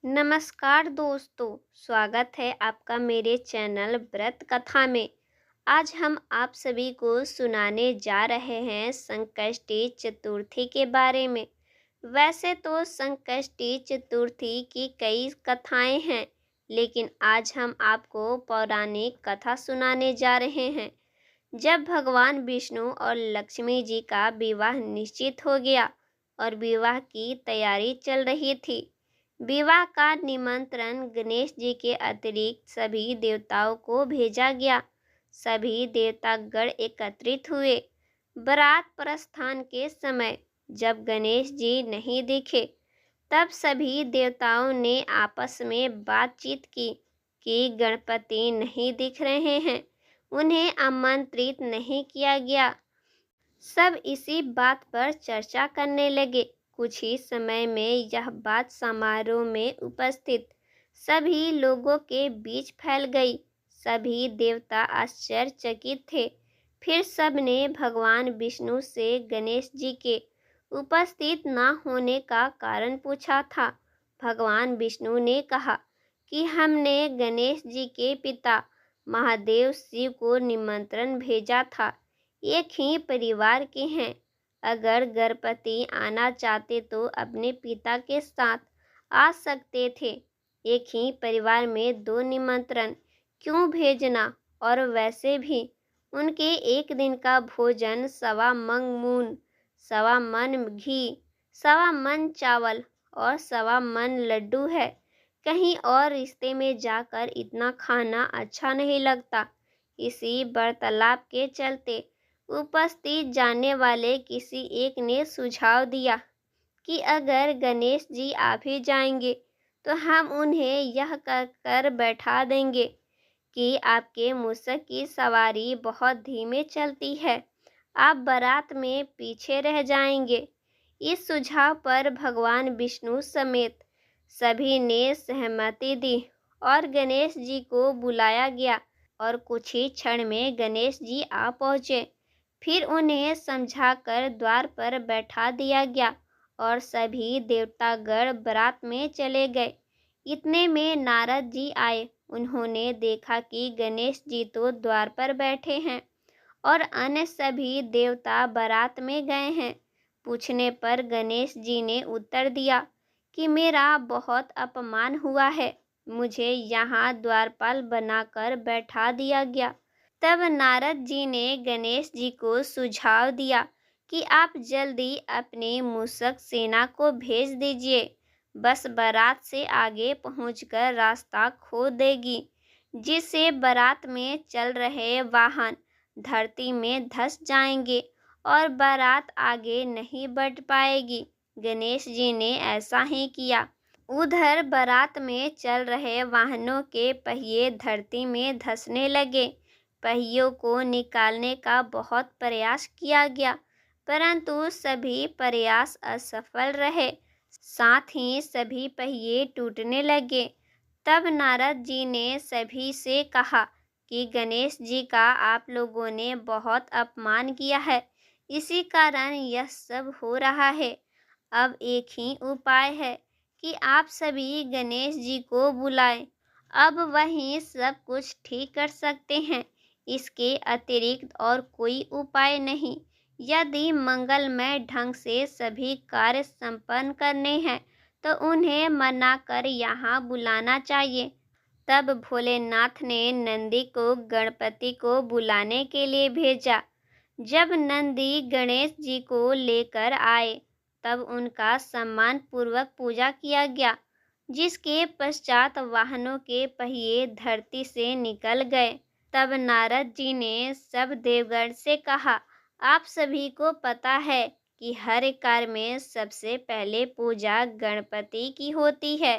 नमस्कार दोस्तों, स्वागत है आपका मेरे चैनल व्रत कथा में। आज हम आप सभी को सुनाने जा रहे हैं संकष्टी चतुर्थी के बारे में। वैसे तो संकष्टी चतुर्थी की कई कथाएं हैं, लेकिन आज हम आपको पौराणिक कथा सुनाने जा रहे हैं। जब भगवान विष्णु और लक्ष्मी जी का विवाह निश्चित हो गया और विवाह की तैयारी चल रही थी, विवाह का निमंत्रण गणेश जी के अतिरिक्त सभी देवताओं को भेजा गया। सभी देवतागण एकत्रित हुए। बारात प्रस्थान के समय जब गणेश जी नहीं दिखे, तब सभी देवताओं ने आपस में बातचीत की कि गणपति नहीं दिख रहे हैं, उन्हें आमंत्रित नहीं किया गया। सब इसी बात पर चर्चा करने लगे। कुछ ही समय में यह बात समारोह में उपस्थित सभी लोगों के बीच फैल गई। सभी देवता आश्चर्यचकित थे। फिर सबने भगवान विष्णु से गणेश जी के उपस्थित न होने का कारण पूछा था। भगवान विष्णु ने कहा कि हमने गणेश जी के पिता महादेव शिव को निमंत्रण भेजा था। एक ही परिवार के हैं। अगर गणपति आना चाहते तो अपने पिता के साथ आ सकते थे। एक ही परिवार में दो निमंत्रण क्यों भेजना? और वैसे भी उनके एक दिन का भोजन 1.25 मून, 1.25 मन घी, 1.25 मन चावल और 1.25 मन लड्डू है। कहीं और रिश्ते में जाकर इतना खाना अच्छा नहीं लगता। इसी वार्तालाप के चलते उपस्थित जाने वाले किसी एक ने सुझाव दिया कि अगर गणेश जी आ भी जाएंगे तो हम उन्हें यह कहकर बैठा देंगे कि आपके मूषक की सवारी बहुत धीमे चलती है, आप बारात में पीछे रह जाएंगे। इस सुझाव पर भगवान विष्णु समेत सभी ने सहमति दी और गणेश जी को बुलाया गया और कुछ ही क्षण में गणेश जी आ पहुँचे। फिर उन्हें समझाकर द्वार पर बैठा दिया गया और सभी देवतागण बारात में चले गए। इतने में नारद जी आए। उन्होंने देखा कि गणेश जी तो द्वार पर बैठे हैं और अन्य सभी देवता बारात में गए हैं। पूछने पर गणेश जी ने उत्तर दिया कि मेरा बहुत अपमान हुआ है, मुझे यहाँ द्वारपाल बनाकर बैठा दिया गया। तब नारद जी ने गणेश जी को सुझाव दिया कि आप जल्दी अपनी मूषक सेना को भेज दीजिए। बस बारात से आगे पहुंचकर रास्ता खो देगी, जिससे बारात में चल रहे वाहन धरती में धंस जाएंगे और बारात आगे नहीं बढ़ पाएगी। गणेश जी ने ऐसा ही किया। उधर बारात में चल रहे वाहनों के पहिए धरती में धंसने लगे। पहियों को निकालने का बहुत प्रयास किया गया, परंतु सभी प्रयास असफल रहे। साथ ही सभी पहिए टूटने लगे। तब नारद जी ने सभी से कहा कि गणेश जी का आप लोगों ने बहुत अपमान किया है, इसी कारण यह सब हो रहा है। अब एक ही उपाय है कि आप सभी गणेश जी को बुलाएं। अब वही सब कुछ ठीक कर सकते हैं। इसके अतिरिक्त और कोई उपाय नहीं। यदि मंगलमय ढंग से सभी कार्य संपन्न करने हैं तो उन्हें मनाकर यहाँ बुलाना चाहिए। तब भोलेनाथ ने नंदी को गणपति को बुलाने के लिए भेजा। जब नंदी गणेश जी को लेकर आए, तब उनका सम्मान पूर्वक पूजा किया गया, जिसके पश्चात वाहनों के पहिए धरती से निकल गए। तब नारद जी ने सब देवगण से कहा, आप सभी को पता है कि हर कार्य में सबसे पहले पूजा गणपति की होती है,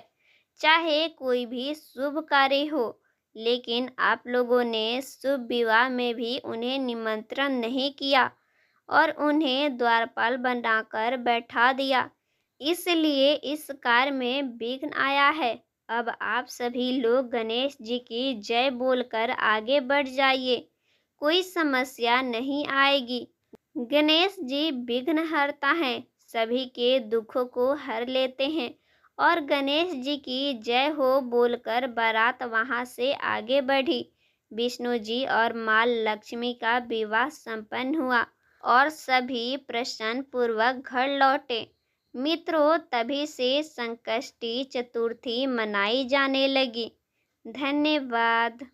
चाहे कोई भी शुभ कार्य हो। लेकिन आप लोगों ने शुभ विवाह में भी उन्हें निमंत्रण नहीं किया और उन्हें द्वारपाल बनाकर बैठा दिया, इसलिए इस कार्य में विघ्न आया है। अब आप सभी लोग गणेश जी की जय बोलकर आगे बढ़ जाइए, कोई समस्या नहीं आएगी। गणेश जी विघ्नहर्ता हैं, सभी के दुखों को हर लेते हैं और गणेश जी की जय हो बोलकर बारात वहां से आगे बढ़ी। विष्णु जी और माँ लक्ष्मी का विवाह संपन्न हुआ और सभी प्रसन्न पूर्वक घर लौटे। मित्रों, तभी से संकष्टी चतुर्थी मनाई जाने लगी। धन्यवाद।